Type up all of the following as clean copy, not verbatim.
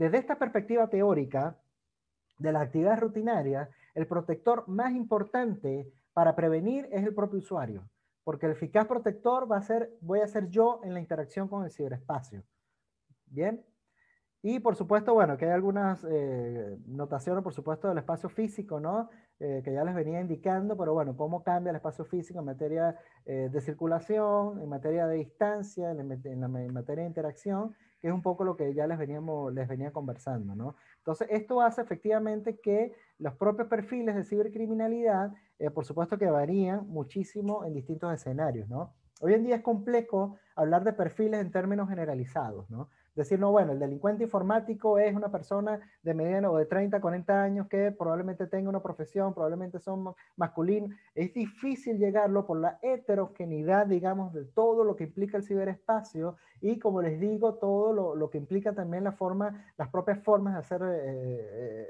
desde esta perspectiva teórica de las actividades rutinarias, el protector más importante para prevenir es el propio usuario, porque el eficaz protector voy a ser yo en la interacción con el ciberespacio. Bien. Y por supuesto, bueno, que hay algunas notaciones, por supuesto, del espacio físico, ¿no? Que ya les venía indicando, pero bueno, cómo cambia el espacio físico en materia de circulación, en materia de distancia, en materia de interacción, que es un poco lo que ya les venía conversando, ¿no? Entonces, esto hace efectivamente que los propios perfiles de cibercriminalidad, por supuesto que varían muchísimo en distintos escenarios, ¿no? Hoy en día es complejo hablar de perfiles en términos generalizados, ¿no? Decir, no, bueno, el delincuente informático es una persona de mediano o de 30, 40 años que probablemente tenga una profesión, probablemente son masculinos. Es difícil llegarlo por la heterogeneidad, digamos, de todo lo que implica el ciberespacio y, como les digo, todo lo que implica también las propias formas de hacer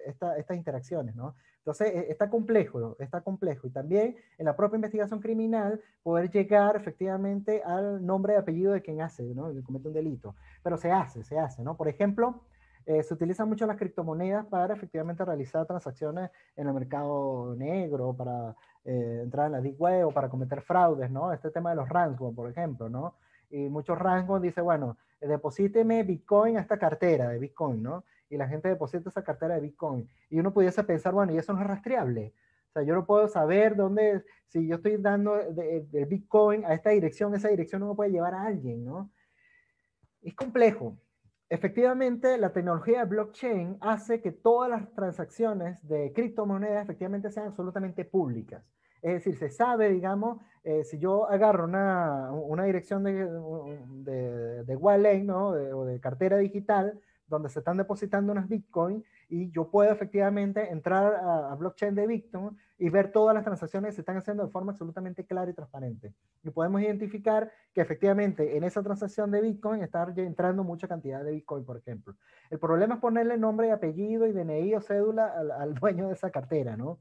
estas interacciones, ¿no? Entonces, está complejo, está complejo. Y también en la propia investigación criminal, poder llegar efectivamente al nombre y apellido de quien hace, ¿no? Que comete un delito. Pero se hace, ¿no? Por ejemplo, se utilizan mucho las criptomonedas para efectivamente realizar transacciones en el mercado negro, para entrar en la deep web o para cometer fraudes, ¿no? Este tema de los ransomware, por ejemplo, ¿no? Y muchos ransomware dicen, bueno, deposíteme Bitcoin a esta cartera de Bitcoin, ¿no? Y la gente deposita esa cartera de Bitcoin. Y uno pudiese pensar, bueno, y eso no es rastreable. O sea, yo no puedo saber dónde, si yo estoy dando de Bitcoin a esta dirección, esa dirección no me puede llevar a alguien, ¿no? Es complejo. Efectivamente, la tecnología de blockchain hace que todas las transacciones de criptomonedas efectivamente sean absolutamente públicas. Es decir, se sabe, digamos, si yo agarro una dirección de wallet, ¿no? O de cartera digital, donde se están depositando unas Bitcoin, y yo puedo efectivamente entrar a blockchain de Bitcoin y ver todas las transacciones que se están haciendo de forma absolutamente clara y transparente. Y podemos identificar que efectivamente en esa transacción de Bitcoin está entrando mucha cantidad de Bitcoin, por ejemplo. El problema es ponerle nombre y apellido y DNI o cédula al dueño de esa cartera, ¿no?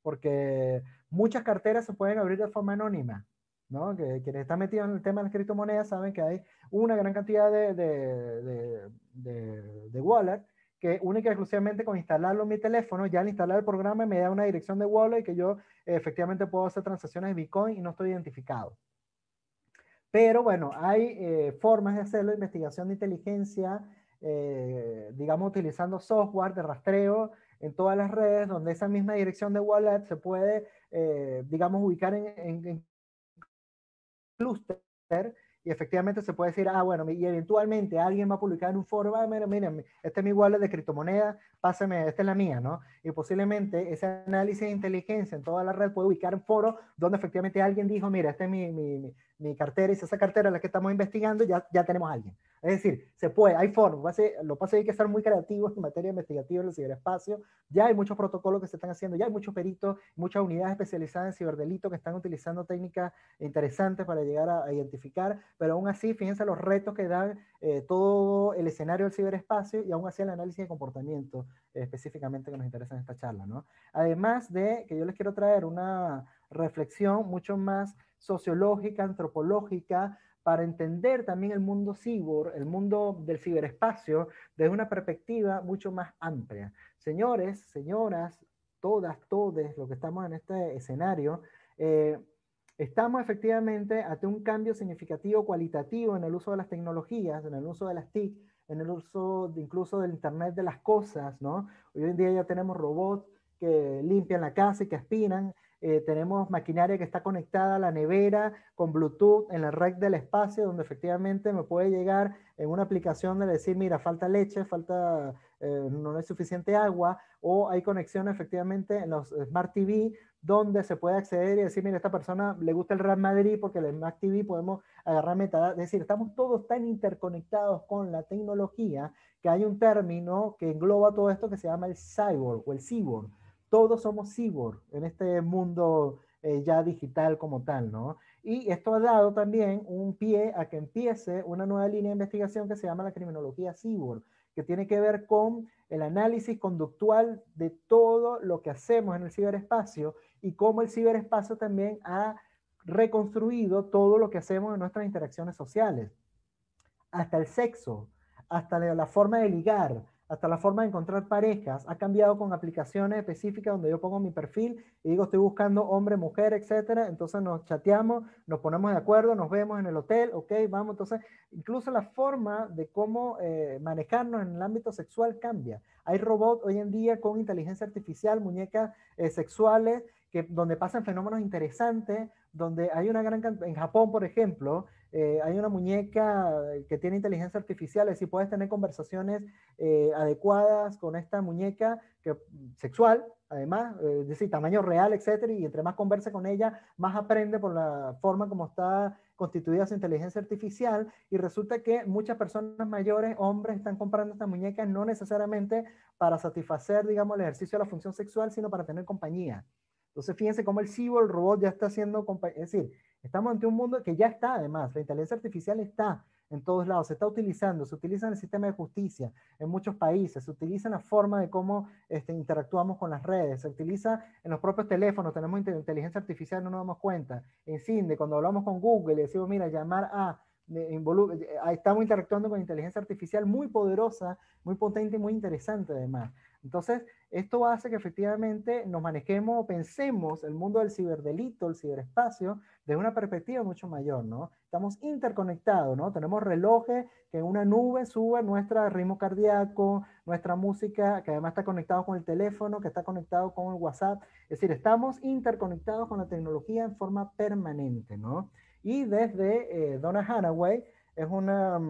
Porque muchas carteras se pueden abrir de forma anónima, ¿no? Quienes están metidos en el tema de las criptomonedas saben que hay una gran cantidad de wallet que única y exclusivamente con instalarlo en mi teléfono, ya al instalar el programa me da una dirección de wallet y que yo efectivamente puedo hacer transacciones de Bitcoin y no estoy identificado. Pero bueno, hay formas de hacerlo, investigación de inteligencia, digamos, utilizando software de rastreo en todas las redes, donde esa misma dirección de wallet se puede, digamos, ubicar en clúster y efectivamente se puede decir, ah, bueno, y eventualmente alguien va a publicar en un foro, ah, miren, este es mi wallet de criptomoneda, pásame, esta es la mía, ¿no? Y posiblemente ese análisis de inteligencia en toda la red puede ubicar en foros donde efectivamente alguien dijo, mira, esta es mi cartera, y si esa cartera es la que estamos investigando, ya tenemos a alguien. Es decir, se puede, hay formas, lo que pasa es que hay que ser muy creativos en materia investigativa en el ciberespacio, ya hay muchos protocolos que se están haciendo, ya hay muchos peritos, muchas unidades especializadas en ciberdelito que están utilizando técnicas interesantes para llegar a identificar, pero aún así, fíjense los retos que dan todo el escenario del ciberespacio y aún así el análisis de comportamiento específicamente que nos interesa en esta charla, ¿no? Además de que yo les quiero traer una reflexión mucho más sociológica, antropológica, para entender también el mundo cyborg, el mundo del ciberespacio, desde una perspectiva mucho más amplia. Señores, señoras, todas, todes, los que estamos en este escenario, estamos efectivamente ante un cambio significativo cualitativo en el uso de las tecnologías, en el uso de las TIC, en el uso incluso del Internet de las cosas, ¿no? Hoy en día ya tenemos robots que limpian la casa y que aspiran, tenemos maquinaria que está conectada a la nevera con Bluetooth en la red del espacio, donde efectivamente me puede llegar en una aplicación de decir, mira, falta leche, no hay suficiente agua, o hay conexión efectivamente en los Smart TV, donde se puede acceder y decir, mira, a esta persona le gusta el Real Madrid porque el Smart TV podemos agarrar metadatos. Es decir, estamos todos tan interconectados con la tecnología que hay un término que engloba todo esto que se llama el cyborg o el cyborg. Todos somos cyborg en este mundo ya digital como tal, ¿no? Y esto ha dado también un pie a que empiece una nueva línea de investigación que se llama la criminología cyborg, que tiene que ver con el análisis conductual de todo lo que hacemos en el ciberespacio y cómo el ciberespacio también ha reconstruido todo lo que hacemos en nuestras interacciones sociales, hasta el sexo, hasta la forma de ligar, hasta la forma de encontrar parejas ha cambiado con aplicaciones específicas donde yo pongo mi perfil y digo estoy buscando hombre, mujer, etcétera. Entonces nos chateamos, nos ponemos de acuerdo, nos vemos en el hotel, ok, vamos. Entonces, incluso la forma de cómo manejarnos en el ámbito sexual cambia. Hay robots hoy en día con inteligencia artificial, muñecas sexuales, donde pasan fenómenos interesantes, donde hay una gran cantidad, en Japón, por ejemplo, hay una muñeca que tiene inteligencia artificial, es decir, puedes tener conversaciones adecuadas con esta muñeca sexual, además, es decir, tamaño real, etcétera, y entre más converse con ella, más aprende por la forma como está constituida su inteligencia artificial, y resulta que muchas personas mayores, hombres, están comprando estas muñecas no necesariamente para satisfacer, digamos, el ejercicio de la función sexual, sino para tener compañía. Entonces, fíjense cómo el cyborg, el robot, ya está haciendo, es decir, estamos ante un mundo que ya está, además, la inteligencia artificial está en todos lados, se está utilizando, se utiliza en el sistema de justicia, en muchos países, se utiliza en la forma de cómo interactuamos con las redes, se utiliza en los propios teléfonos, tenemos inteligencia artificial, no nos damos cuenta, en Cinde, cuando hablamos con Google, le decimos, mira, llamar a, estamos interactuando con inteligencia artificial muy poderosa, muy potente y muy interesante además. Entonces, esto hace que efectivamente nos manejemos o pensemos el mundo del ciberdelito, el ciberespacio, desde una perspectiva mucho mayor, ¿no? Estamos interconectados, ¿no? Tenemos relojes que en una nube suben nuestro ritmo cardíaco, nuestra música, que además está conectado con el teléfono, que está conectado con el WhatsApp. Es decir, estamos interconectados con la tecnología en forma permanente, ¿no? Y desde Donna Haraway, es una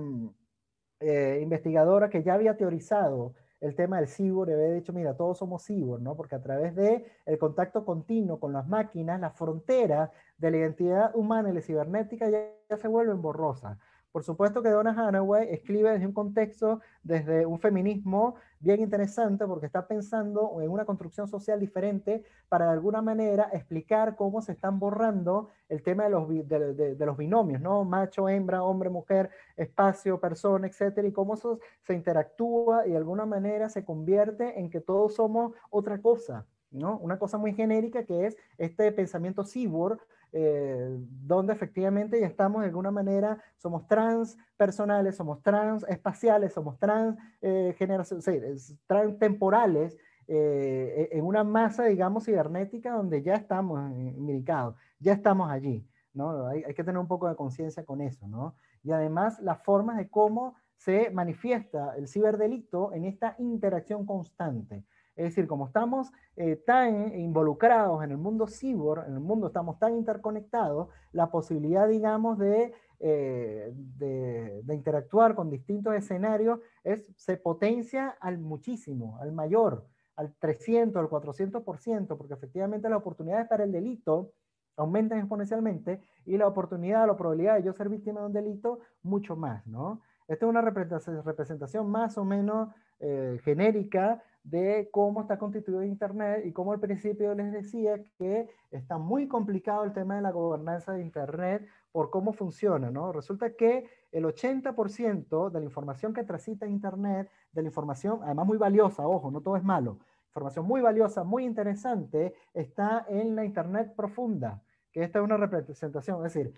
investigadora que ya había teorizado el tema del cyborg, y había dicho, mira, todos somos cyborg, ¿no? Porque a través de el contacto continuo con las máquinas, la frontera de la identidad humana y la cibernética ya se vuelven borrosas. Por supuesto que Donna Haraway escribe desde un contexto, desde un feminismo bien interesante, porque está pensando en una construcción social diferente para de alguna manera explicar cómo se están borrando el tema de los binomios, ¿no? Macho, hembra, hombre, mujer, espacio, persona, etcétera, y cómo eso se interactúa y de alguna manera se convierte en que todos somos otra cosa, ¿no? Una cosa muy genérica que es este pensamiento cyborg, donde efectivamente ya estamos de alguna manera, somos trans personales, somos trans espaciales, somos trans trans temporales, en una masa, digamos, cibernética donde ya estamos imbricados, ya estamos allí, ¿no? Hay que tener un poco de conciencia con eso, ¿no? Y además las formas de cómo se manifiesta el ciberdelito en esta interacción constante. Es decir, como estamos tan involucrados en el mundo cyber, en el mundo estamos tan interconectados, la posibilidad, digamos, de interactuar con distintos escenarios se potencia al muchísimo, al mayor, al 300, al 400%, porque efectivamente las oportunidades para el delito aumentan exponencialmente y la oportunidad, la probabilidad de yo ser víctima de un delito, mucho más, ¿no? Esta es una representación más o menos genérica de cómo está constituido Internet y cómo al principio les decía que está muy complicado el tema de la gobernanza de Internet por cómo funciona, ¿no? Resulta que el 80% de la información que transita Internet, de la información, además muy valiosa, ojo, no todo es malo, información muy valiosa, muy interesante, está en la Internet profunda, que esta es una representación, es decir,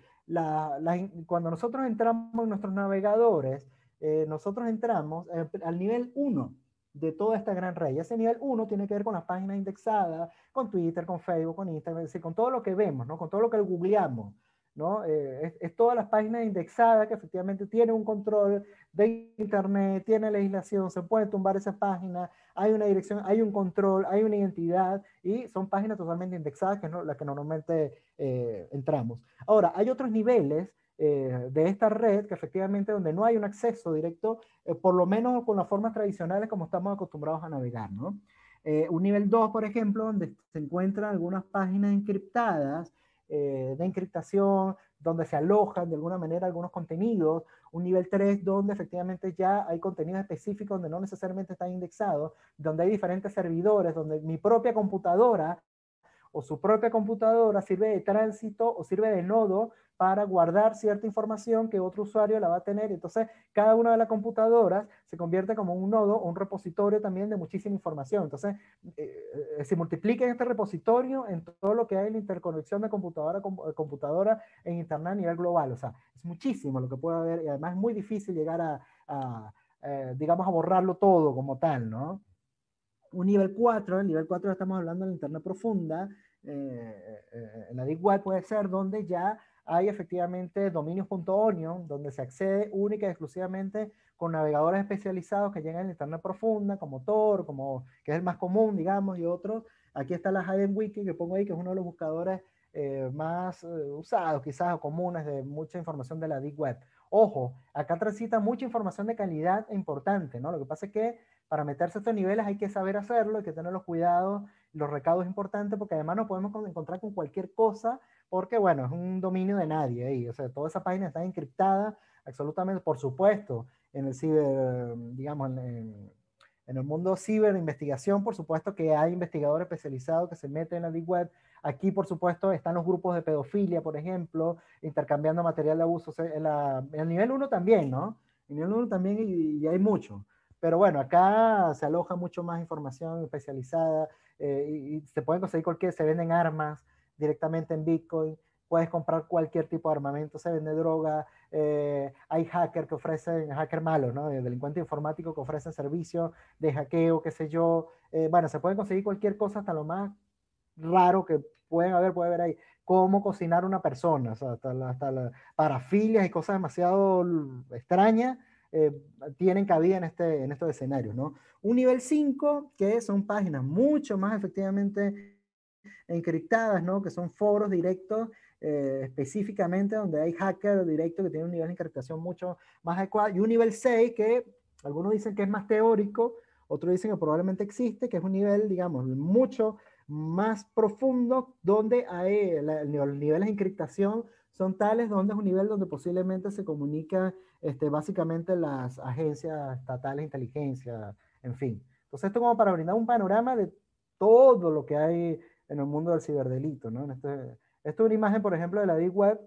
cuando nosotros entramos en nuestros navegadores, nosotros entramos al nivel 1 de toda esta gran red. Y ese nivel 1 tiene que ver con las páginas indexadas, con Twitter, con Facebook, con Instagram, es decir, con todo lo que vemos, ¿no? Con todo lo que googleamos, ¿no? Es todas las páginas indexadas que efectivamente tienen un control de Internet, tiene legislación, se puede tumbar esas páginas, hay una dirección, hay un control, hay una identidad, y son páginas totalmente indexadas, que es las que normalmente entramos. Ahora, hay otros niveles de esta red que efectivamente donde no hay un acceso directo, por lo menos con las formas tradicionales como estamos acostumbrados a navegar, ¿no? Un nivel 2, por ejemplo, donde se encuentran algunas páginas encriptadas, de encriptación, donde se alojan de alguna manera algunos contenidos. Un nivel 3, donde efectivamente ya hay contenidos específicos donde no necesariamente están indexados, donde hay diferentes servidores, donde mi propia computadora o su propia computadora sirve de tránsito o sirve de nodo para guardar cierta información que otro usuario la va a tener. Entonces, cada una de las computadoras se convierte como un nodo o un repositorio también de muchísima información. Entonces, se multiplica este repositorio en todo lo que hay en la interconexión de computadora con computadora en Internet a nivel global. O sea, es muchísimo lo que puede haber, y además es muy difícil llegar digamos, a borrarlo todo como tal, ¿no? Un nivel 4, el nivel 4 estamos hablando de la Internet profunda, en la Deep Web puede ser donde ya hay efectivamente dominios.onion, donde se accede única y exclusivamente con navegadores especializados que llegan a la Internet profunda, como Tor, como, que es el más común, digamos, y otros. Aquí está la Hidden Wiki que pongo ahí, que es uno de los buscadores más usados, quizás, o comunes de mucha información de la Deep Web. Ojo, acá transita mucha información de calidad e importante, ¿no? Lo que pasa es que para meterse a estos niveles hay que saber hacerlo, hay que tener los cuidados, los recados importantes, porque además nos podemos encontrar con cualquier cosa, porque bueno, es un dominio de nadie ahí, o sea, toda esa página está encriptada, absolutamente, por supuesto, en el ciber, digamos, en el mundo ciber investigación, por supuesto que hay investigadores especializados que se meten en la Deep Web. Aquí, por supuesto, están los grupos de pedofilia, por ejemplo, intercambiando material de abuso. O sea, en el nivel 1 también, ¿no? En el nivel 1 también y hay mucho. Pero bueno, acá se aloja mucho más información especializada y se pueden conseguir cualquier, se venden armas directamente en Bitcoin, puedes comprar cualquier tipo de armamento, se vende droga, hay hackers que ofrecen, hacker malos, ¿no? Delincuentes informáticos que ofrecen servicios de hackeo, qué sé yo. Bueno, se pueden conseguir cualquier cosa, hasta lo más raro que puede haber ahí. Cómo cocinar una persona, o sea, hasta la parafilias y cosas demasiado extrañas eh, tienen cabida en estos escenarios, ¿no? Un nivel 5 que son páginas mucho más efectivamente encriptadas, ¿no? Que son foros directos específicamente donde hay hacker directo que tiene un nivel de encriptación mucho más adecuado. Y un nivel 6 que algunos dicen que es más teórico, otros dicen que probablemente existe, que es un nivel, digamos, mucho más profundo, donde hay los niveles de encriptación son tales donde es un nivel donde posiblemente se comunica básicamente las agencias estatales de inteligencia, en fin. Entonces esto como para brindar un panorama de todo lo que hay en el mundo del ciberdelito, ¿no? Esto es una imagen, por ejemplo, de la Deep Web,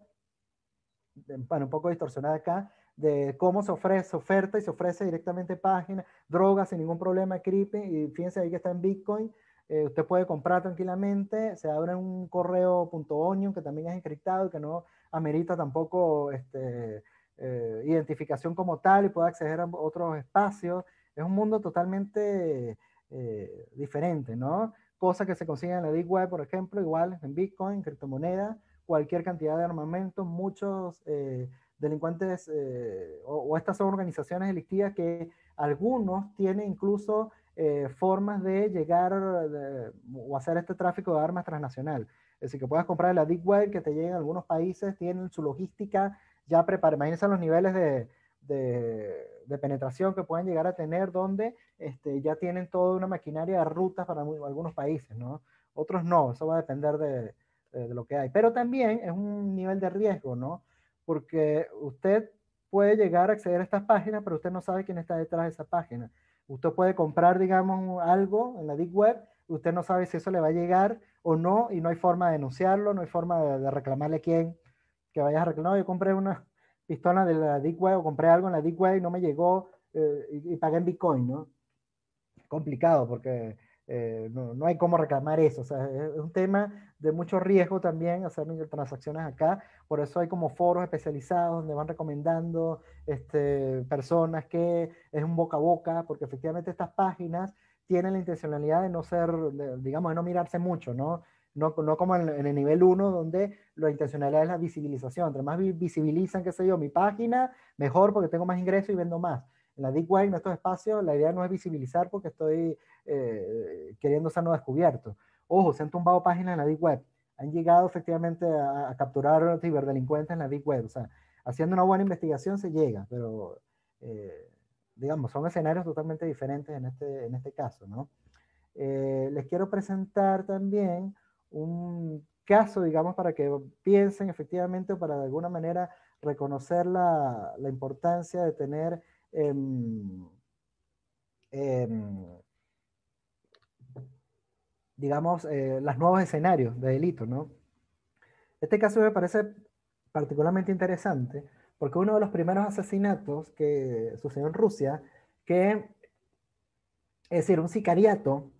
bueno, un poco distorsionada acá, de cómo se ofrece, se oferta y se ofrece directamente páginas, drogas sin ningún problema, creepy, y fíjense ahí que está en Bitcoin, usted puede comprar tranquilamente, se abre un correo.onion que también es encriptado y que no amerita tampoco identificación como tal y puede acceder a otros espacios. Es un mundo totalmente diferente, ¿no? Cosas que se consiguen en la Deep Web, por ejemplo, igual en Bitcoin, criptomonedas, cualquier cantidad de armamentos, muchos delincuentes o estas son organizaciones delictivas que algunos tienen incluso formas de llegar o hacer este tráfico de armas transnacional. Es decir, que puedas comprar en la Deep Web, que te lleguen a algunos países, tienen su logística ya preparada. Imagínense los niveles de penetración que pueden llegar a tener donde ya tienen toda una maquinaria de rutas para algunos países, ¿no? Otros no, eso va a depender de lo que hay. Pero también es un nivel de riesgo, ¿no? Porque usted puede llegar a acceder a estas páginas, pero usted no sabe quién está detrás de esa página. Usted puede comprar, digamos, algo en la Deep Web, usted no sabe si eso le va a llegar o no, y no hay forma de denunciarlo, no hay forma de reclamarle a quién que vayas a reclamar. No, yo compré una pistola de la Deep Web o compré algo en la Deep Web y no me llegó y pagué en Bitcoin, ¿no? Complicado porque no hay cómo reclamar eso. O sea, es un tema de mucho riesgo también hacer transacciones acá. Por eso hay como foros especializados donde van recomendando personas que es un boca a boca, porque efectivamente estas páginas tienen la intencionalidad de no ser, digamos, de no mirarse mucho, ¿no? No como en el nivel 1, donde la intencionalidad es la visibilización. Entre más visibilizan, qué sé yo, mi página, mejor porque tengo más ingresos y vendo más. En la Deep Web, en estos espacios, la idea no es visibilizar porque estoy queriendo ser no descubierto. Ojo, se han tumbado páginas en la Deep Web. Han llegado efectivamente a capturar ciberdelincuentes en la Deep Web. O sea, haciendo una buena investigación se llega, pero digamos, son escenarios totalmente diferentes en este caso, ¿no? Les quiero presentar también un caso, digamos, para que piensen efectivamente o para de alguna manera reconocer la importancia de tener digamos, los nuevos escenarios de delito, ¿no? Este caso me parece particularmente interesante porque uno de los primeros asesinatos que sucedió en Rusia, es decir, un sicariato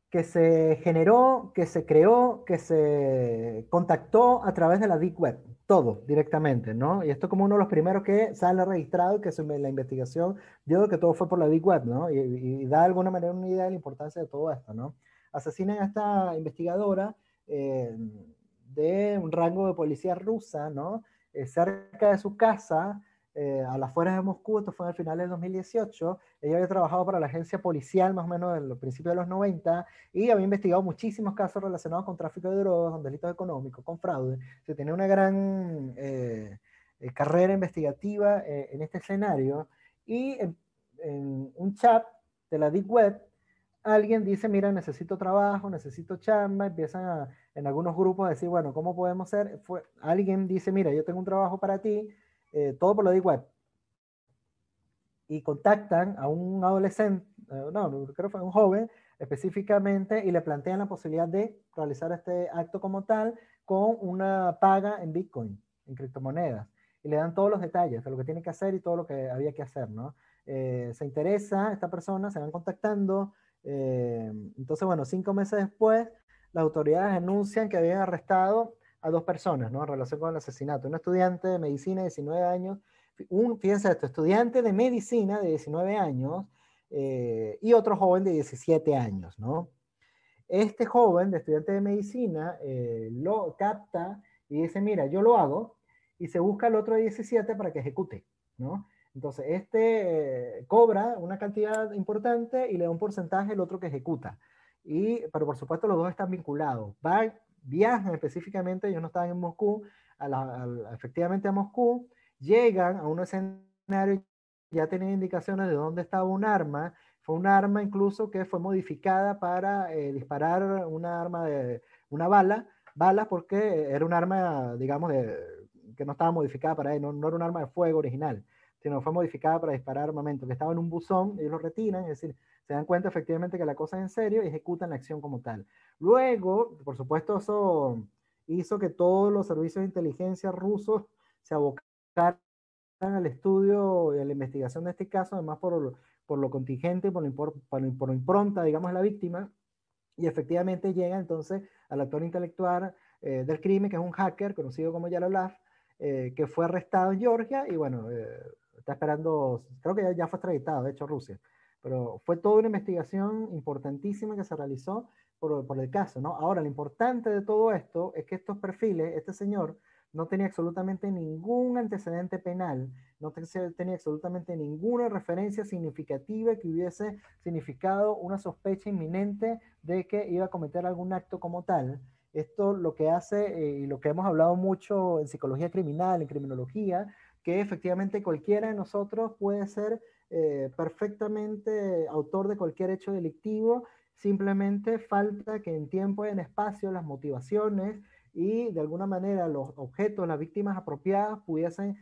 que se generó, que se creó, que se contactó a través de la Deep Web. todo directamente, ¿no? Y esto como uno de los primeros que sale registrado, que la investigación dio que todo fue por la Deep Web, ¿no? Y da de alguna manera una idea de la importancia de todo esto, ¿no? Asesinan a esta investigadora de un rango de policía rusa, ¿no? Cerca de su casa, a las afueras de Moscú. Esto fue al final del 2018. Ella había trabajado para la agencia policial más o menos en los principios de los 90 y había investigado muchísimos casos relacionados con tráfico de drogas, con delitos económicos, con fraude. Se tenía una gran carrera investigativa en este escenario, y en un chat de la Deep Web alguien dice, mira, necesito trabajo, necesito chamba, empiezan en algunos grupos a decir, bueno, ¿cómo podemos hacer? Alguien dice, mira, yo tengo un trabajo para ti, todo por la Deep Web, y contactan a un adolescente, no, creo que fue un joven específicamente, y le plantean la posibilidad de realizar este acto como tal con una paga en Bitcoin, en criptomonedas, y le dan todos los detalles de lo que tiene que hacer y todo lo que había que hacer, ¿no? Se interesa esta persona, se van contactando, entonces, bueno, 5 meses después, las autoridades anuncian que habían arrestado a 2 personas, ¿no? En relación con el asesinato. Un estudiante de medicina de 19 años, fíjense esto, estudiante de medicina de 19 años y otro joven de 17 años, ¿no? Este joven de estudiante de medicina lo capta y dice, mira, yo lo hago, y se busca al otro de 17 para que ejecute, ¿no? Entonces, este cobra una cantidad importante y le da un porcentaje al otro que ejecuta. Pero por supuesto los dos están vinculados. Viajan específicamente, ellos no estaban en Moscú, efectivamente a Moscú, llegan a un escenario, ya tenían indicaciones de dónde estaba un arma. Fue un arma incluso que fue modificada para disparar una bala, porque era un arma, digamos, que no estaba modificada para él, no era un arma de fuego original, sino fue modificada para disparar armamento, que estaba en un buzón, ellos lo retiran, es decir, se dan cuenta efectivamente que la cosa es en serio y ejecutan la acción como tal. Luego, por supuesto, eso hizo que todos los servicios de inteligencia rusos se abocaran al estudio y a la investigación de este caso, además por lo contingente, por lo impronta, digamos, de la víctima, y efectivamente llega entonces al actor intelectual del crimen, que es un hacker conocido como Yaroslav, que fue arrestado en Georgia y bueno, está esperando, creo que ya fue extraditado, de hecho, a Rusia. Pero fue toda una investigación importantísima que se realizó por el caso, ¿no? Ahora, lo importante de todo esto es que estos perfiles, este señor, no tenía absolutamente ningún antecedente penal, no tenía absolutamente ninguna referencia significativa que hubiese significado una sospecha inminente de que iba a cometer algún acto como tal. Esto lo que hace, y lo que hemos hablado mucho en psicología criminal, en criminología, que efectivamente cualquiera de nosotros puede ser perfectamente autor de cualquier hecho delictivo, simplemente falta que en tiempo y en espacio las motivaciones y de alguna manera los objetos, las víctimas apropiadas pudiesen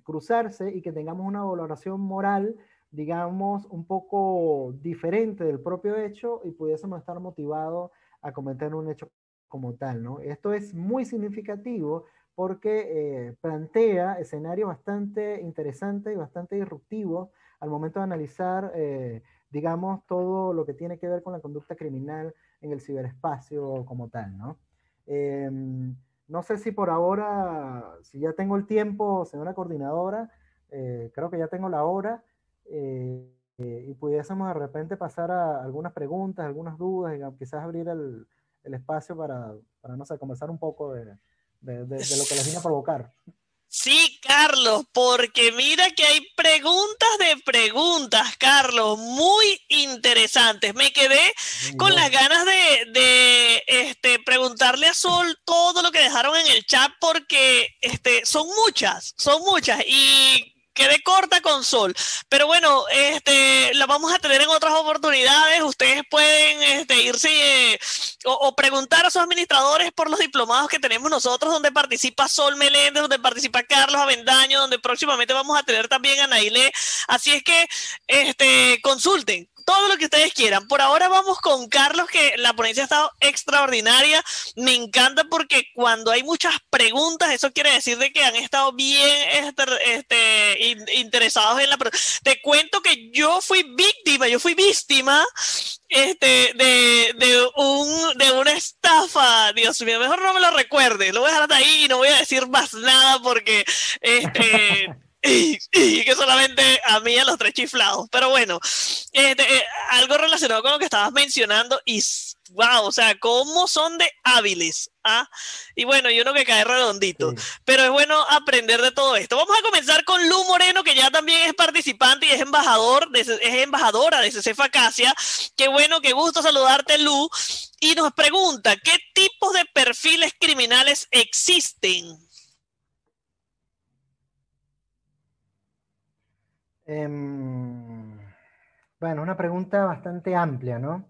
cruzarse y que tengamos una valoración moral, digamos, un poco diferente del propio hecho y pudiésemos estar motivados a cometer un hecho como tal, ¿no? Esto es muy significativo porque plantea escenarios bastante interesantes y bastante disruptivos al momento de analizar, digamos, todo lo que tiene que ver con la conducta criminal en el ciberespacio como tal, ¿no? No sé si por ahora, si ya tengo el tiempo, señora coordinadora, creo que ya tengo la hora, y pudiésemos de repente pasar a algunas preguntas, algunas dudas, y quizás abrir el espacio para, no sé, conversar un poco de lo que les vine a provocar. Sí, Carlos, porque mira que hay preguntas de preguntas, Carlos, muy interesantes. Me quedé Y con las yo, ganas de preguntarle a Sol todo lo que dejaron en el chat porque son muchas y quedé corta con Sol. Pero bueno, la vamos a tener en otras oportunidades. Ustedes pueden irse o preguntar a sus administradores por los diplomados que tenemos nosotros, donde participa Sol Meléndez, donde participa Carlos Avendaño, donde próximamente vamos a tener también a Nailé. Así es que consulten todo lo que ustedes quieran. Por ahora vamos con Carlos, que la ponencia ha estado extraordinaria. Me encanta porque cuando hay muchas preguntas, eso quiere decir de que han estado bien interesados en la... Te cuento que yo fui víctima de una estafa. Dios mío, mejor no me lo recuerde. Lo voy a dejar hasta ahí y no voy a decir más nada porque y que solamente a mí a los tres chiflados. Pero bueno, algo relacionado con lo que estabas mencionando y wow, o sea, cómo son de hábiles, ¿ah? Y bueno, y uno que cae redondito. Sí. Pero es bueno aprender de todo esto. Vamos a comenzar con Lu Moreno, que ya también es participante y es embajadora de CCF Acacia. Qué bueno, qué gusto saludarte, Lu. Y nos pregunta, ¿qué tipos de perfiles criminales existen? Bueno, una pregunta bastante amplia, ¿no?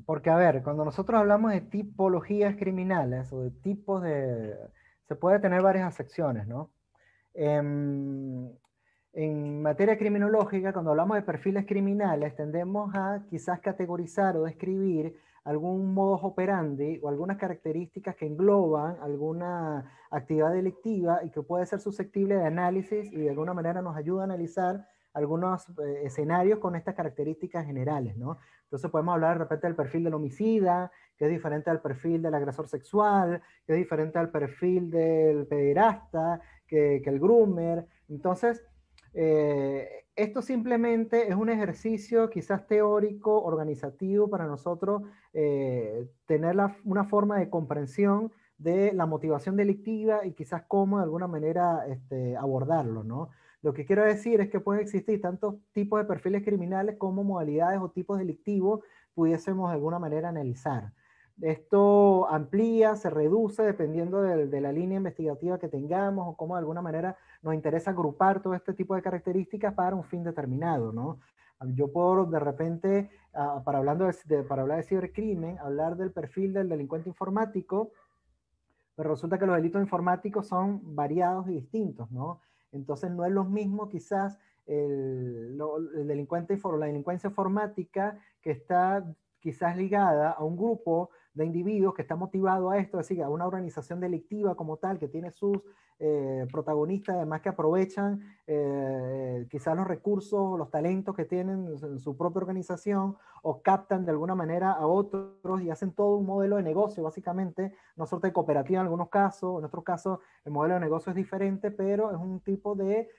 Porque, a ver, cuando nosotros hablamos de tipologías criminales o de tipos de... se puede tener varias acepciones, ¿no? En materia criminológica, cuando hablamos de perfiles criminales, tendemos a quizás categorizar o describir algún modus operandi o algunas características que engloban alguna actividad delictiva y que puede ser susceptible de análisis y de alguna manera nos ayuda a analizar algunos escenarios con estas características generales, ¿no? Entonces podemos hablar de repente del perfil del homicida, que es diferente al perfil del agresor sexual, que es diferente al perfil del pederasta, que el groomer. Entonces, esto simplemente es un ejercicio quizás teórico, organizativo para nosotros tener una forma de comprensión de la motivación delictiva y quizás cómo de alguna manera abordarlo, ¿no? Lo que quiero decir es que pueden existir tantos tipos de perfiles criminales como modalidades o tipos delictivos pudiésemos de alguna manera analizar. Esto amplía, se reduce dependiendo de la línea investigativa que tengamos o cómo de alguna manera nos interesa agrupar todo este tipo de características para un fin determinado, ¿no? Yo puedo de repente, para hablar de cibercrimen, hablar del perfil del delincuente informático, pero resulta que los delitos informáticos son variados y distintos, ¿no? Entonces no es lo mismo quizás la delincuencia informática que está quizás ligada a un grupo de individuos que está motivado a esto, es decir, a una organización delictiva como tal, que tiene sus protagonistas, además que aprovechan quizás los recursos, los talentos que tienen en su propia organización, o captan de alguna manera a otros y hacen todo un modelo de negocio, básicamente, una suerte de cooperativa en algunos casos, en otros casos el modelo de negocio es diferente, pero es un tipo de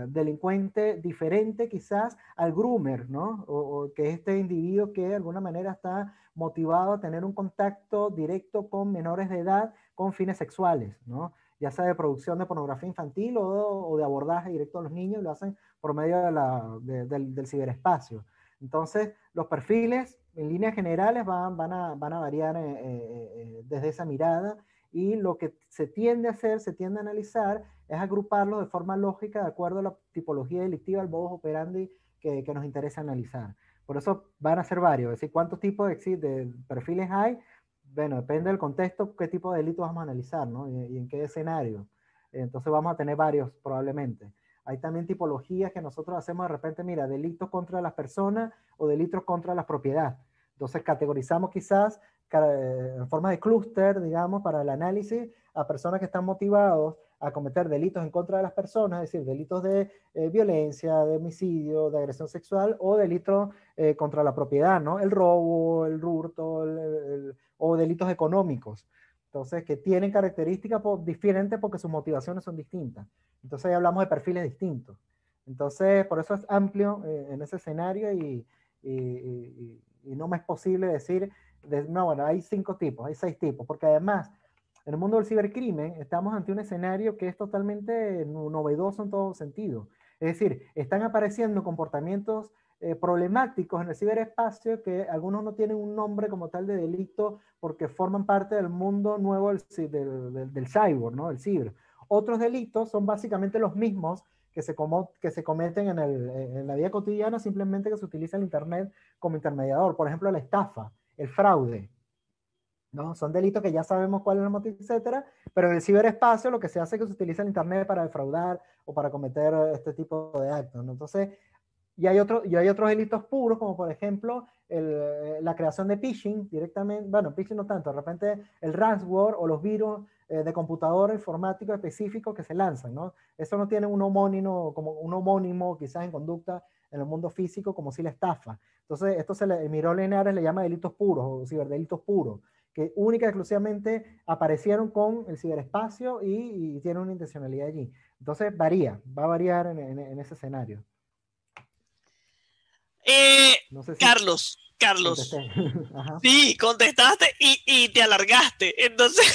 delincuente diferente quizás al groomer, ¿no? O que este individuo que de alguna manera está motivado a tener un contacto directo con menores de edad con fines sexuales, ¿no? Ya sea de producción de pornografía infantil o de abordaje directo a los niños, lo hacen por medio del ciberespacio. Entonces, los perfiles en líneas generales van a variar desde esa mirada y lo que se tiende a hacer, se tiende a analizar, es agruparlos de forma lógica de acuerdo a la tipología delictiva, el modus operandi que nos interesa analizar. Por eso van a ser varios, es decir, ¿cuántos tipos de perfiles hay? Bueno, depende del contexto, qué tipo de delitos vamos a analizar, ¿no? Y en qué escenario. Entonces vamos a tener varios probablemente. Hay también tipologías que nosotros hacemos de repente, mira, delitos contra las personas o delitos contra la propiedad. Entonces categorizamos quizás en forma de clúster, digamos, para el análisis a personas que están motivados a cometer delitos en contra de las personas, es decir, delitos de violencia, de homicidio, de agresión sexual o delitos contra la propiedad, ¿no? El robo, el hurto, o delitos económicos. Entonces, que tienen características diferentes porque sus motivaciones son distintas. Entonces, ahí hablamos de perfiles distintos. Entonces, por eso es amplio en ese escenario y no me es posible decir, no, bueno, hay 5 tipos, hay 6 tipos, porque además, en el mundo del cibercrimen, estamos ante un escenario que es totalmente novedoso en todo sentido. Es decir, están apareciendo comportamientos problemáticos en el ciberespacio que algunos no tienen un nombre como tal de delito porque forman parte del mundo nuevo del cyber, ¿no? Del ciber. Otros delitos son básicamente los mismos que se cometen en la vida cotidiana, simplemente que se utiliza el Internet como intermediador. Por ejemplo, la estafa, el fraude, ¿no? Son delitos que ya sabemos cuál es el motivo, etcétera, pero en el ciberespacio lo que se hace es que se utiliza el Internet para defraudar o para cometer este tipo de actos, ¿no? Entonces, Y hay otros delitos puros, como por ejemplo la creación de phishing directamente, bueno, phishing no tanto, de repente el ransomware o los virus de computador informático específicos que se lanzan, ¿no? Eso no tiene un homónimo, como un homónimo quizás en conducta en el mundo físico como si la estafa. Entonces, esto Miró Linares le llama delitos puros o ciberdelitos puros, que única y exclusivamente aparecieron con el ciberespacio y tienen una intencionalidad allí. Entonces, va a variar en ese escenario. No sé si Carlos. contesté. Ajá. Sí, contestaste y te alargaste. Entonces,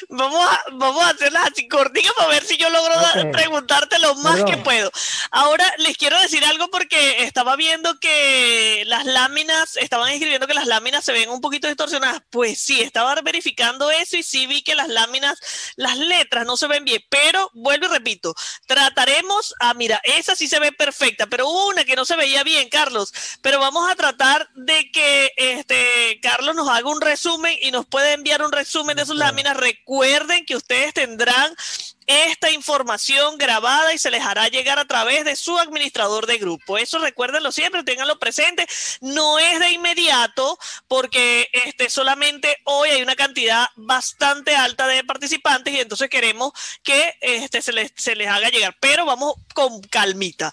Ah, vamos a hacerlas así cortitas para ver si yo logro ok, preguntarte lo más que perdón. puedo. Ahora les quiero decir algo porque estaba viendo que las láminas, estaban escribiendo que las láminas se ven un poquito distorsionadas. Pues sí, estaba verificando eso y sí vi que las láminas, las letras no se ven bien, pero vuelvo y repito, trataremos, mira, esa sí se ve perfecta, pero hubo una que no se veía bien, Carlos, pero vamos a tratar de que Carlos nos haga un resumen y nos puede enviar un resumen de sus Claro. láminas. Recuerden que ustedes tendrán esta información grabada y se les hará llegar a través de su administrador de grupo. Eso recuérdenlo siempre, ténganlo presente. No es de inmediato porque solamente hoy hay una cantidad bastante alta de participantes y entonces queremos que se les haga llegar. Pero vamos con calmita.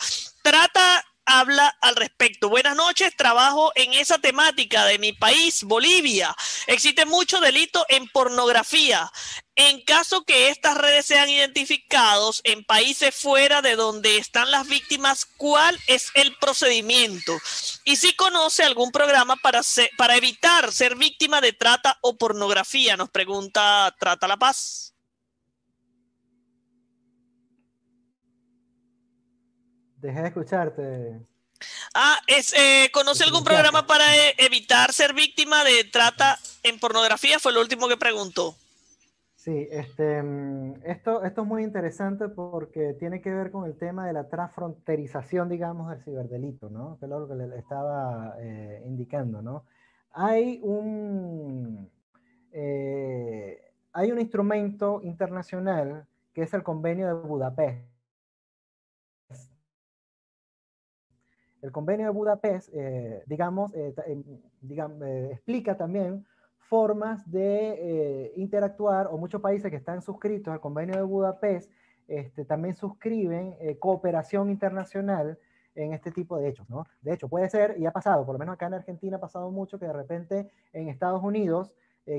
Habla al respecto. Buenas noches, trabajo en esa temática de mi país, Bolivia. Existe mucho delito en pornografía. En caso que estas redes sean identificados en países fuera de donde están las víctimas, ¿cuál es el procedimiento? Y si conoce algún programa para evitar ser víctima de trata o pornografía, nos pregunta Trata la Paz. Dejé de escucharte. Te ¿Conoce algún programa silenciaste. para evitar ser víctima de trata en pornografía? Fue lo último que preguntó. Sí, esto es muy interesante porque tiene que ver con el tema de la transfronterización, digamos, del ciberdelito, ¿no? Que es lo que le estaba indicando, ¿no? Hay hay un instrumento internacional que es el Convenio de Budapest. El Convenio de Budapest, explica también formas de interactuar, o muchos países que están suscritos al Convenio de Budapest también suscriben cooperación internacional en este tipo de hechos, ¿no? De hecho, puede ser, y ha pasado, por lo menos acá en Argentina ha pasado mucho, que de repente en Estados Unidos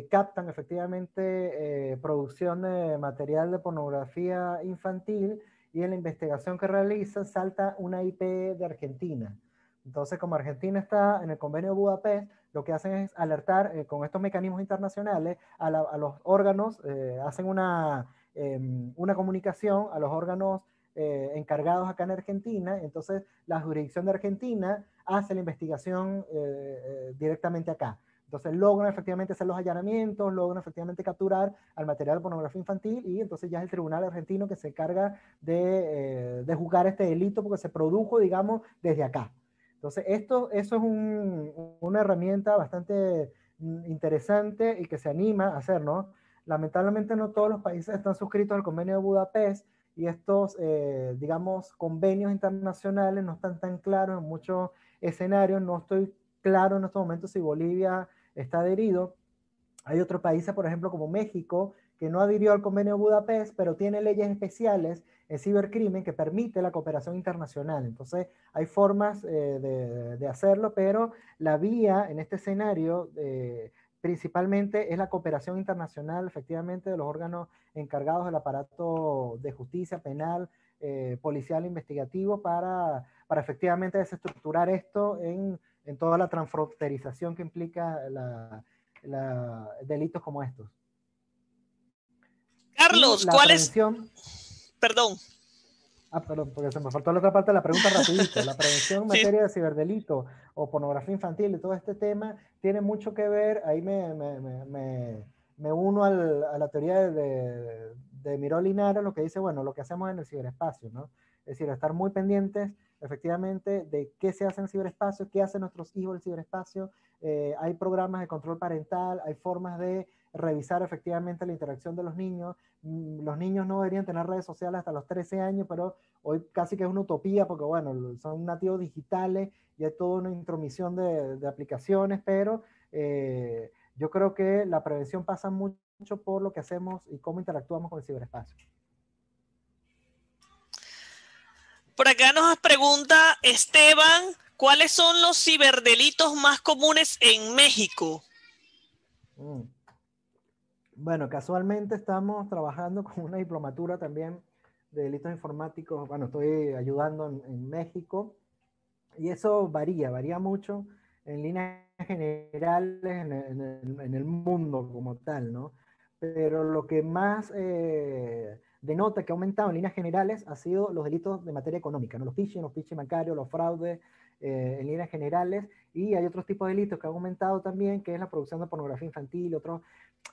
captan efectivamente producción de material de pornografía infantil y en la investigación que realiza salta una IP de Argentina. Entonces, como Argentina está en el convenio de Budapest, lo que hacen es alertar con estos mecanismos internacionales a los órganos, hacen una comunicación a los órganos encargados acá en Argentina. Entonces, la jurisdicción de Argentina hace la investigación directamente acá. Entonces logran efectivamente hacer los allanamientos, logran efectivamente capturar al material de pornografía infantil y entonces ya es el tribunal argentino que se encarga de juzgar este delito porque se produjo, digamos, desde acá. Entonces eso es una herramienta bastante interesante y que se anima a hacer, ¿no? Lamentablemente no todos los países están suscritos al convenio de Budapest y estos, digamos, convenios internacionales no están tan claros en muchos escenarios. No estoy claro en estos momentos si Bolivia está adherido. Hay otros países, por ejemplo, como México, que no adhirió al convenio de Budapest, pero tiene leyes especiales en cibercrimen que permite la cooperación internacional. Entonces, hay formas de hacerlo, pero la vía en este escenario principalmente es la cooperación internacional, efectivamente, de los órganos encargados del aparato de justicia penal, policial, investigativo, para efectivamente desestructurar esto en toda la transfronterización que implica delitos como estos. Y Carlos, la ¿cuál es? prevención, Perdón. perdón, porque se me faltó la otra parte de la pregunta rapidito. La prevención en Sí. materia de ciberdelito o pornografía infantil y todo este tema tiene mucho que ver, ahí me uno a la teoría de Miró Linares, lo que dice, bueno, lo que hacemos en el ciberespacio, ¿no? Es decir, estar muy pendientes efectivamente de qué se hace en el ciberespacio, qué hacen nuestros hijos en el ciberespacio. Hay programas de control parental, hay formas de revisar efectivamente la interacción de los niños. Los niños no deberían tener redes sociales hasta los 13 años, pero hoy casi que es una utopía porque, bueno, son nativos digitales y hay toda una intromisión de aplicaciones, pero yo creo que la prevención pasa mucho por lo que hacemos y cómo interactuamos con el ciberespacio. Por acá nos pregunta Esteban, ¿cuáles son los ciberdelitos más comunes en México? Bueno, casualmente estamos trabajando con una diplomatura también de delitos informáticos. Bueno, estoy ayudando en México y eso varía mucho en líneas generales en el mundo como tal, ¿no? Pero lo que más denota que ha aumentado en líneas generales ha sido los delitos de materia económica, ¿no? Los phishing bancarios, los fraudes en líneas generales, y hay otros tipos de delitos que han aumentado también, que es la producción de pornografía infantil, otros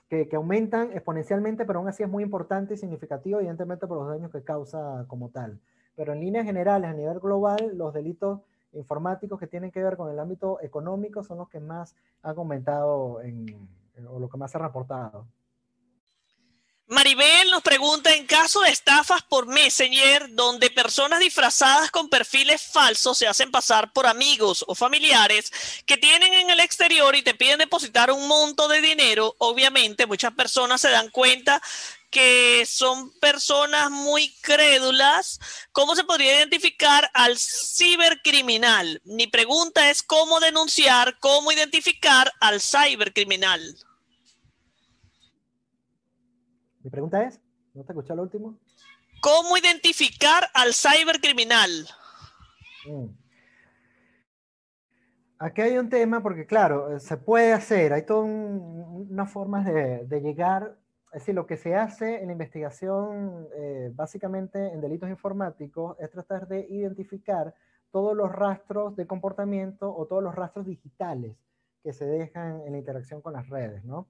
que aumentan exponencialmente, pero aún así es muy importante y significativo, evidentemente, por los daños que causa como tal. Pero en líneas generales, a nivel global, los delitos informáticos que tienen que ver con el ámbito económico son los que más han aumentado o lo que más se ha reportado. Maribel nos pregunta, en caso de estafas por Messenger, donde personas disfrazadas con perfiles falsos se hacen pasar por amigos o familiares que tienen en el exterior y te piden depositar un monto de dinero, obviamente muchas personas se dan cuenta que son personas muy crédulas. ¿Cómo se podría identificar al cibercriminal? Mi pregunta es cómo denunciar, cómo identificar al cibercriminal. Mi pregunta es, ¿no te escuché lo último? ¿Cómo identificar al cibercriminal? Aquí hay un tema porque, claro, se puede hacer, hay todas unas formas de llegar, es decir, lo que se hace en la investigación, básicamente en delitos informáticos, es tratar de identificar todos los rastros de comportamiento o todos los rastros digitales que se dejan en la interacción con las redes, ¿no?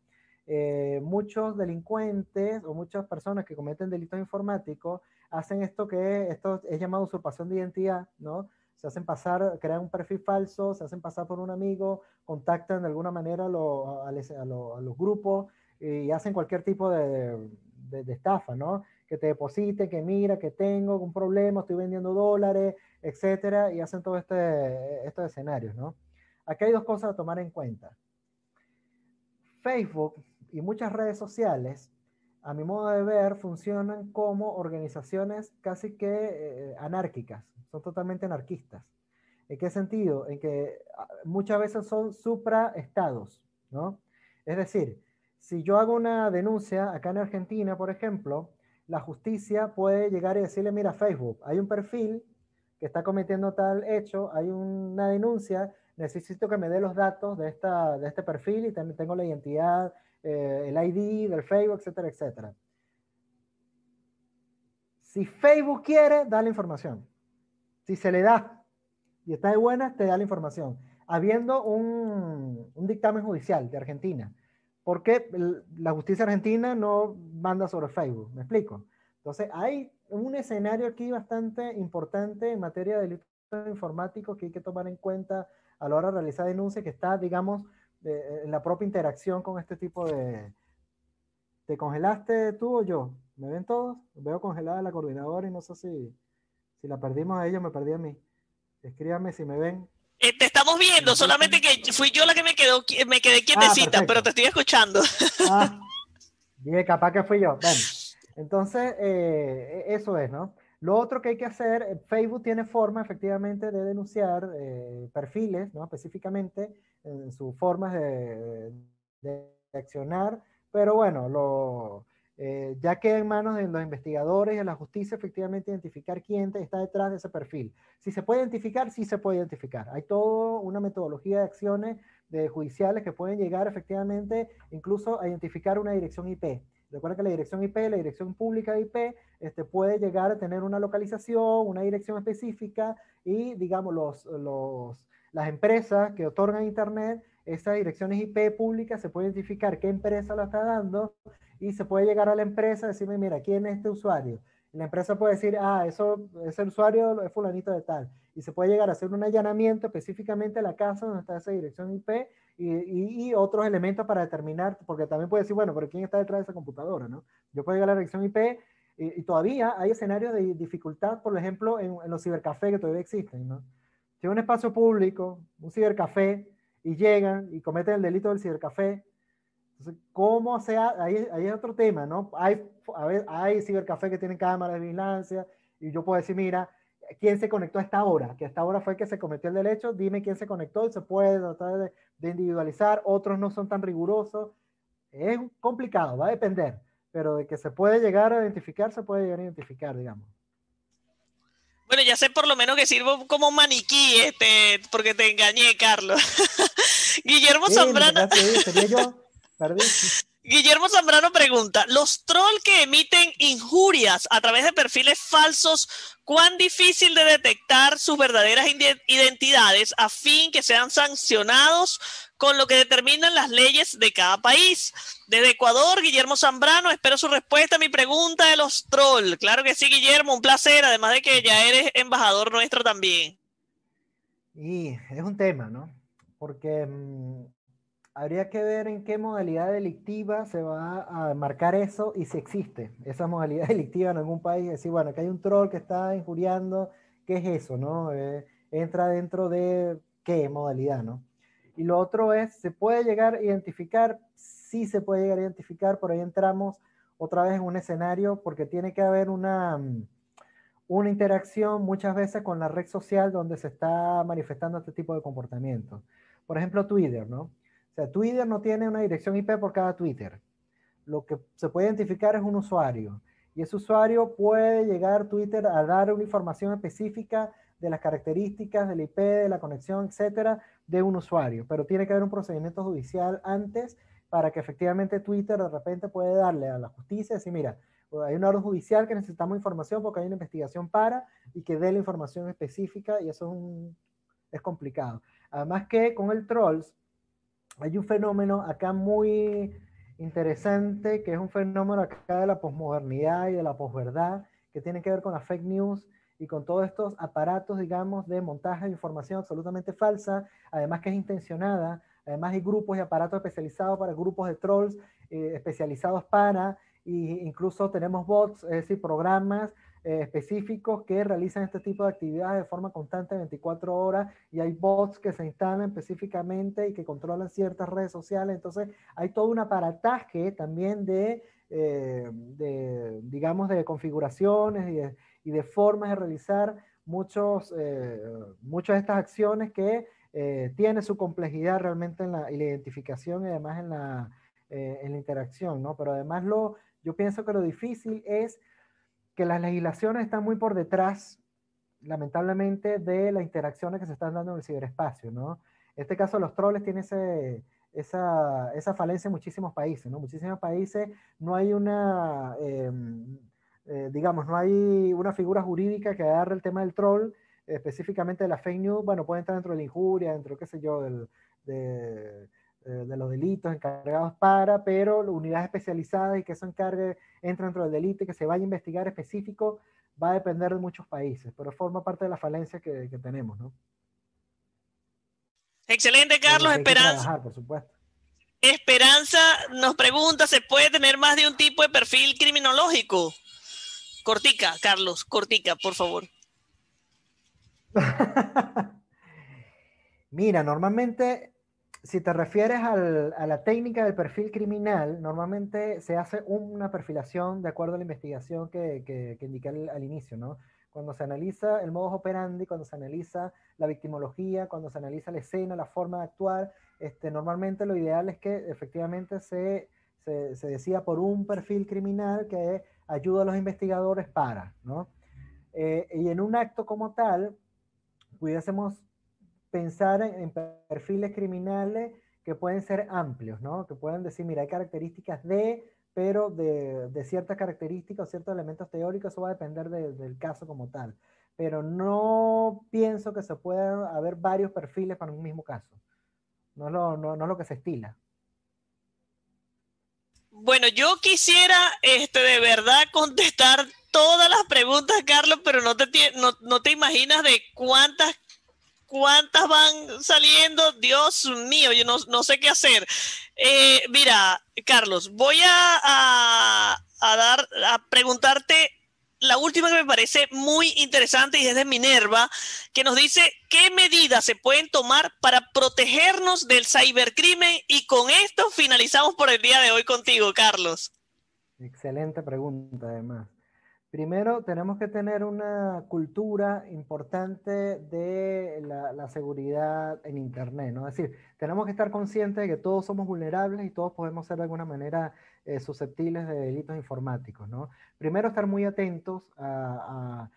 Muchos delincuentes o muchas personas que cometen delitos informáticos hacen esto es llamado usurpación de identidad, ¿no? Se hacen pasar, crean un perfil falso, se hacen pasar por un amigo, contactan de alguna manera a los grupos y hacen cualquier tipo de estafa, ¿no? Que te deposite, que mira, que tengo un problema, estoy vendiendo dólares, etcétera, y hacen todos estos escenarios, ¿no? Aquí hay dos cosas a tomar en cuenta. Facebook y muchas redes sociales, a mi modo de ver, funcionan como organizaciones casi que anárquicas, son totalmente anarquistas. ¿En qué sentido? En que muchas veces son supraestados, ¿no? Es decir, si yo hago una denuncia acá en Argentina, por ejemplo, la justicia puede llegar y decirle, mira, Facebook, hay un perfil que está cometiendo tal hecho, hay una denuncia, necesito que me dé los datos de este perfil y también tengo la identidad, el ID del Facebook, etcétera, etcétera. Si Facebook quiere, da la información. Si se le da y está de buenas, te da la información. Habiendo un dictamen judicial de Argentina, porque la justicia argentina no manda sobre Facebook, ¿me explico? Entonces, hay un escenario aquí bastante importante en materia de delitos informáticos que hay que tomar en cuenta a la hora de realizar denuncias, que está, digamos, en la propia interacción con este tipo de... ¿Te congelaste tú o yo? ¿Me ven todos? Veo congelada la coordinadora y no sé si la perdimos a ellos, me perdí a mí. Escríbame si me ven. Te estamos ¿Me viendo, solamente escuchan? que fui yo la que me quedé Ah, quietecita, pero te perfecto. estoy escuchando. Ah, dije, capaz que fui yo. Bueno, entonces, eso es, ¿no? Lo otro que hay que hacer, Facebook tiene forma efectivamente de denunciar perfiles, ¿no? Específicamente en sus formas de accionar, pero bueno, ya queda en manos de los investigadores y de la justicia efectivamente identificar quién está detrás de ese perfil. Si se puede identificar, sí se puede identificar. Hay toda una metodología de acciones de judiciales que pueden llegar efectivamente incluso a identificar una dirección IP. Recuerda que la dirección IP, la dirección pública de IP, puede llegar a tener una localización, una dirección específica y, digamos, las empresas que otorgan Internet, esas direcciones IP públicas, se puede identificar qué empresa la está dando y se puede llegar a la empresa y decirme, mira, ¿quién es este usuario? Y la empresa puede decir, ese usuario es fulanito de tal. Y se puede llegar a hacer un allanamiento específicamente a la casa donde está esa dirección IP y otros elementos para determinar, porque también puede decir, bueno, pero ¿quién está detrás de esa computadora, no? Yo puedo llegar a la dirección IP y todavía hay escenarios de dificultad, por ejemplo, en los cibercafés que todavía existen, ¿no? Si es un espacio público, un cibercafé, y llegan y cometen el delito del cibercafé, entonces, ¿cómo sea? Ahí es otro tema, ¿no? Hay cibercafés que tienen cámaras de vigilancia y yo puedo decir, mira, ¿quién se conectó a esta hora? Que a esta hora fue que se cometió el delito, dime quién se conectó y se puede tratar de individualizar, otros no son tan rigurosos. Es complicado, va a depender, pero de que se puede llegar a identificar, se puede llegar a identificar, digamos. Bueno, ya sé por lo menos que sirvo como maniquí, porque te engañé, Carlos. Guillermo Me Zambrano. sacaste ahí, sería yo, perdí. Guillermo Zambrano pregunta, ¿los trolls que emiten injurias a través de perfiles falsos, cuán difícil de detectar sus verdaderas identidades a fin que sean sancionados con lo que determinan las leyes de cada país? Desde Ecuador, Guillermo Zambrano, espero su respuesta a mi pregunta de los trolls. Claro que sí, Guillermo, un placer, además de que ya eres embajador nuestro también. Y es un tema, ¿no? Porque habría que ver en qué modalidad delictiva se va a marcar eso y si existe esa modalidad delictiva en algún país. Decir, bueno, que hay un troll que está injuriando, ¿qué es eso, no? Entra dentro de qué modalidad, ¿no? Y lo otro es, ¿se puede llegar a identificar? Sí se puede llegar a identificar, por ahí entramos otra vez en un escenario porque tiene que haber una interacción muchas veces con la red social donde se está manifestando este tipo de comportamiento. Por ejemplo, Twitter, ¿no? O sea, Twitter no tiene una dirección IP por cada Twitter. Lo que se puede identificar es un usuario. Y ese usuario puede llegar a Twitter a dar una información específica de las características del IP, de la conexión, etcétera, de un usuario. Pero tiene que haber un procedimiento judicial antes para que efectivamente Twitter de repente puede darle a la justicia y decir, mira, hay una orden judicial que necesitamos información porque hay una investigación y que dé la información específica y eso es complicado. Además que con el trolls hay un fenómeno acá muy interesante, que es un fenómeno acá de la posmodernidad y de la posverdad, que tiene que ver con la fake news y con todos estos aparatos, digamos, de montaje de información absolutamente falsa, además que es intencionada, además hay grupos y aparatos especializados para grupos de trolls, especializados para, e incluso tenemos bots, es decir, programas específicos que realizan este tipo de actividades de forma constante 24 horas y hay bots que se instalan específicamente y que controlan ciertas redes sociales. Entonces hay todo un aparataje también digamos, de configuraciones y de formas de realizar muchas de estas acciones que tiene su complejidad realmente en la identificación y además en la interacción, ¿no? Pero además yo pienso que lo difícil es que las legislaciones están muy por detrás, lamentablemente, de las interacciones que se están dando en el ciberespacio, ¿no? En este caso, los troles tienen esa falencia en muchísimos países, ¿no? Muchísimos países no hay digamos, no hay una figura jurídica que agarre el tema del troll, específicamente de la fake news, bueno, puede entrar dentro de la injuria, dentro, qué sé yo, de los delitos encargados pero unidades especializadas y que eso entra dentro del delito y que se vaya a investigar específico, va a depender de muchos países, pero forma parte de la falencia que tenemos, ¿no? Excelente, Y en la Carlos. que hay que Esperanza. trabajar, por supuesto. Esperanza nos pregunta, ¿se puede tener más de un tipo de perfil criminológico? Cortica, Carlos, cortica, por favor. Mira, normalmente, si te refieres a la técnica del perfil criminal, normalmente se hace una perfilación de acuerdo a la investigación que indiqué al inicio, ¿no? Cuando se analiza el modus operandi, cuando se analiza la victimología, cuando se analiza la escena, la forma de actuar, normalmente lo ideal es que efectivamente se decida por un perfil criminal que ayuda a los investigadores ¿no? Y en un acto como tal, pudiésemos pensar en perfiles criminales que pueden ser amplios, ¿no? Que pueden decir, mira, hay características pero de ciertas características o ciertos elementos teóricos, eso va a depender del caso como tal. Pero no pienso que se puedan haber varios perfiles para un mismo caso. No es lo que se estila. Bueno, yo quisiera de verdad contestar todas las preguntas, Carlos, pero no te imaginas de cuántas van saliendo. Dios mío, yo no sé qué hacer. Mira, Carlos, voy a preguntarte la última que me parece muy interesante y es de Minerva, que nos dice qué medidas se pueden tomar para protegernos del cibercrimen, y con esto finalizamos por el día de hoy contigo, Carlos. Excelente pregunta, además. Primero, tenemos que tener una cultura importante de la seguridad en Internet, ¿no? Es decir, tenemos que estar conscientes de que todos somos vulnerables y todos podemos ser de alguna manera susceptibles de delitos informáticos, ¿no? Primero, estar muy atentos a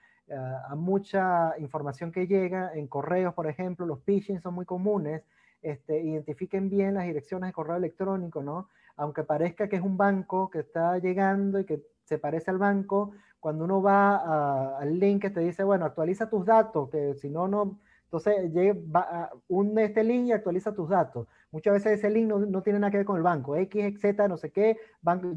mucha información que llega en correos, por ejemplo. Los phishing son muy comunes. Identifiquen bien las direcciones de correo electrónico, ¿no? Aunque parezca que es un banco que está llegando y que se parece al banco, cuando uno va al link que te dice, bueno, actualiza tus datos, que si no, no, entonces une este link y actualiza tus datos. Muchas veces ese link no tiene nada que ver con el banco, X, Z, no sé qué,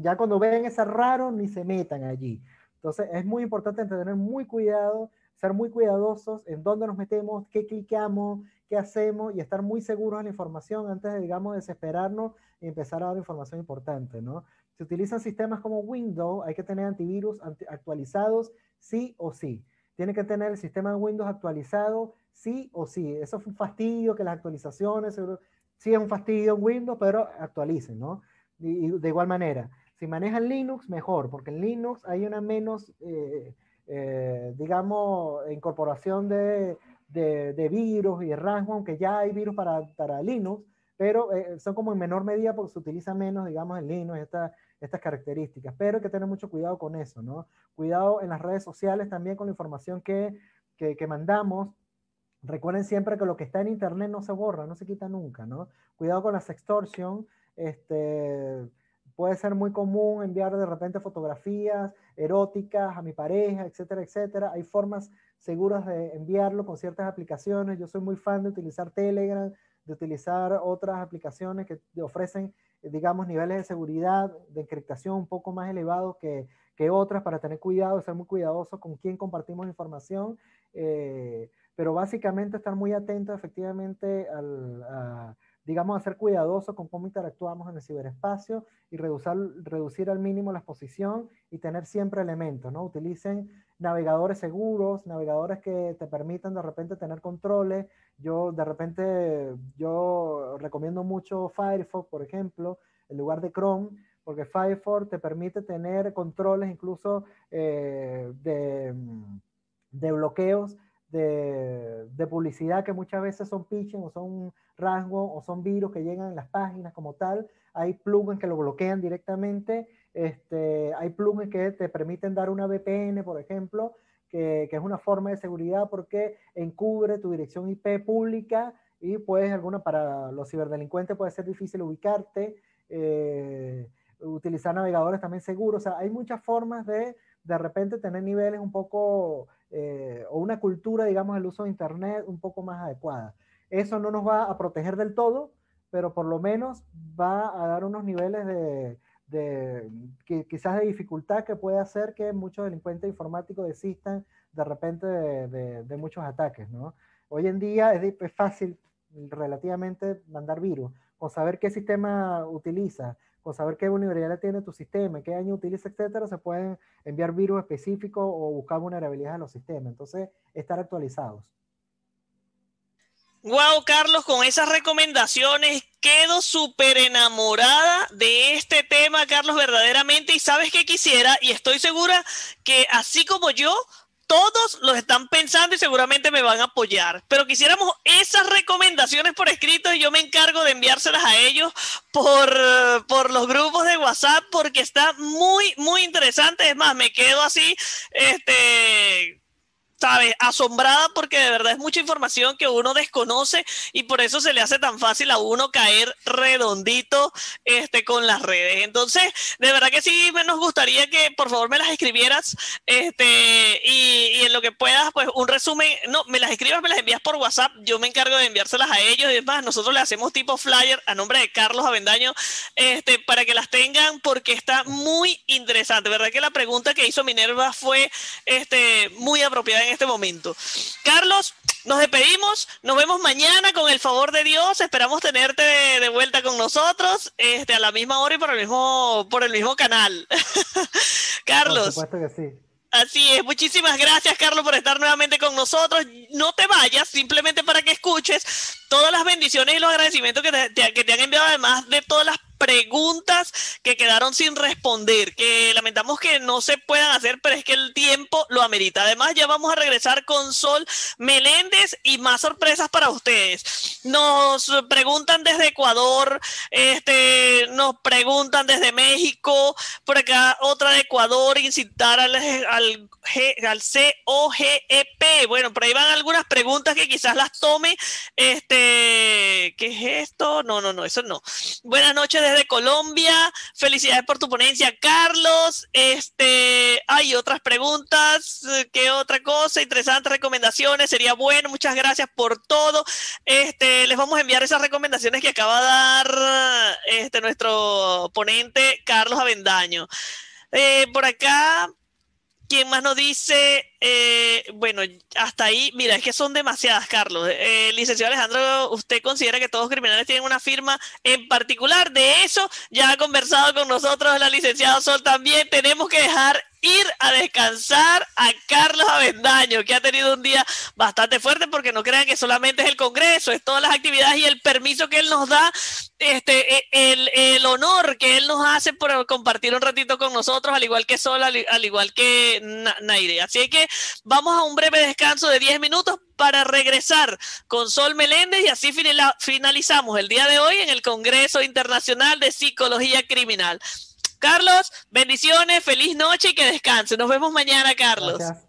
ya cuando ven ese raro, ni se metan allí. Entonces es muy importante tener muy cuidado, ser muy cuidadosos en dónde nos metemos, qué clicamos, qué hacemos, y estar muy seguros en la información antes de, digamos, desesperarnos y empezar a dar información importante, ¿no? Si utilizan sistemas como Windows, hay que tener antivirus actualizados sí o sí. Tiene que tener el sistema de Windows actualizado sí o sí. Eso es un fastidio, que las actualizaciones, sí es un fastidio en Windows, pero actualicen, ¿no? Y de igual manera, si manejan Linux, mejor, porque en Linux hay una menos, digamos, incorporación de virus y de ransomware, aunque ya hay virus para Linux, pero son como en menor medida porque se utiliza menos, digamos, en Linux, estas características, pero hay que tener mucho cuidado con eso, ¿no? Cuidado en las redes sociales también con la información que mandamos. Recuerden siempre que lo que está en internet no se borra, no se quita nunca, ¿no? Cuidado con la sextorsión. Puede ser muy común enviar de repente fotografías eróticas a mi pareja, etcétera, etcétera. Hay formas seguras de enviarlo con ciertas aplicaciones. Yo soy muy fan de utilizar Telegram, de utilizar otras aplicaciones que ofrecen, digamos, niveles de seguridad, de encriptación un poco más elevados que otras, para tener cuidado, ser muy cuidadosos con quién compartimos información. Pero básicamente estar muy atentos efectivamente digamos, a ser cuidadosos con cómo interactuamos en el ciberespacio y reducir al mínimo la exposición y tener siempre elementos, ¿no? Utilicen navegadores seguros, navegadores que te permitan de repente tener controles. Yo recomiendo mucho Firefox, por ejemplo, en lugar de Chrome, porque Firefox te permite tener controles incluso de bloqueos de publicidad, que muchas veces son phishing o son ransomware o son virus que llegan en las páginas como tal. Hay plugins que lo bloquean directamente. Hay plugins que te permiten dar una VPN, por ejemplo, que es una forma de seguridad porque encubre tu dirección IP pública y para los ciberdelincuentes puede ser difícil ubicarte. Utilizar navegadores también seguros. O sea, hay muchas formas de repente tener niveles un poco, o una cultura, digamos, del uso de Internet un poco más adecuada. Eso no nos va a proteger del todo, pero por lo menos va a dar unos niveles quizás de dificultad que puede hacer que muchos delincuentes informáticos desistan de repente de muchos ataques, ¿no? Hoy en día es fácil relativamente mandar virus, con saber qué sistema utiliza, con saber qué vulnerabilidad tiene tu sistema, qué año utiliza, etcétera, se pueden enviar virus específicos o buscar vulnerabilidades en los sistemas. Entonces, estar actualizados. Wow, Carlos, con esas recomendaciones quedo súper enamorada de este tema, Carlos, verdaderamente. Y sabes qué quisiera, y estoy segura que así como yo, todos los están pensando y seguramente me van a apoyar, pero quisiéramos esas recomendaciones por escrito y yo me encargo de enviárselas a ellos por los grupos de WhatsApp, porque está muy, muy interesante. Es más, me quedo así, ¿sabes? Asombrada porque de verdad es mucha información que uno desconoce y por eso se le hace tan fácil a uno caer redondito con las redes. Entonces, de verdad que sí nos gustaría que por favor me las escribieras y en lo que puedas, pues un resumen, no, me las escribas, me las envías por WhatsApp, yo me encargo de enviárselas a ellos y es más, nosotros le hacemos tipo flyer a nombre de Carlos Avendaño para que las tengan porque está muy interesante. ¿Verdad que la pregunta que hizo Minerva fue muy apropiada en este momento? Carlos, nos despedimos, nos vemos mañana con el favor de Dios, esperamos tenerte de vuelta con nosotros a la misma hora y por el mismo canal. Carlos. Por supuesto que sí. Así es, muchísimas gracias Carlos por estar nuevamente con nosotros. No te vayas, simplemente para que escuches todas las bendiciones y los agradecimientos que te han enviado, además de todas las preguntas que quedaron sin responder, que lamentamos que no se puedan hacer, pero es que el tiempo lo amerita. Además, ya vamos a regresar con Sol Meléndez y más sorpresas para ustedes. Nos preguntan desde Ecuador, nos preguntan desde México, por acá otra de Ecuador, incitar al COGEP. Bueno, por ahí van algunas preguntas que quizás las tome. ¿Qué es esto? No, eso no. Buenas noches desde Colombia, felicidades por tu ponencia, Carlos. Hay otras preguntas, ¿qué otra cosa? Interesantes recomendaciones, sería bueno, muchas gracias por todo. Les vamos a enviar esas recomendaciones que acaba de dar nuestro ponente, Carlos Avendaño. Por acá, ¿quién más nos dice? Bueno, hasta ahí, mira, es que son demasiadas, Carlos. Licenciado Alejandro, ¿usted considera que todos los criminales tienen una firma en particular? De eso ya ha conversado con nosotros la licenciada Sol también. Tenemos que dejar ir a descansar a Carlos Avendaño, que ha tenido un día bastante fuerte, porque no crean que solamente es el Congreso, es todas las actividades y el permiso que él nos da, el honor que él nos hace por compartir un ratito con nosotros, al igual que Sol, al igual que Naire. Así que vamos a un breve descanso de 10 minutos para regresar con Sol Meléndez y así finalizamos el día de hoy en el Congreso Internacional de Psicología Criminal. Carlos, bendiciones, feliz noche y que descanse. Nos vemos mañana, Carlos. Gracias.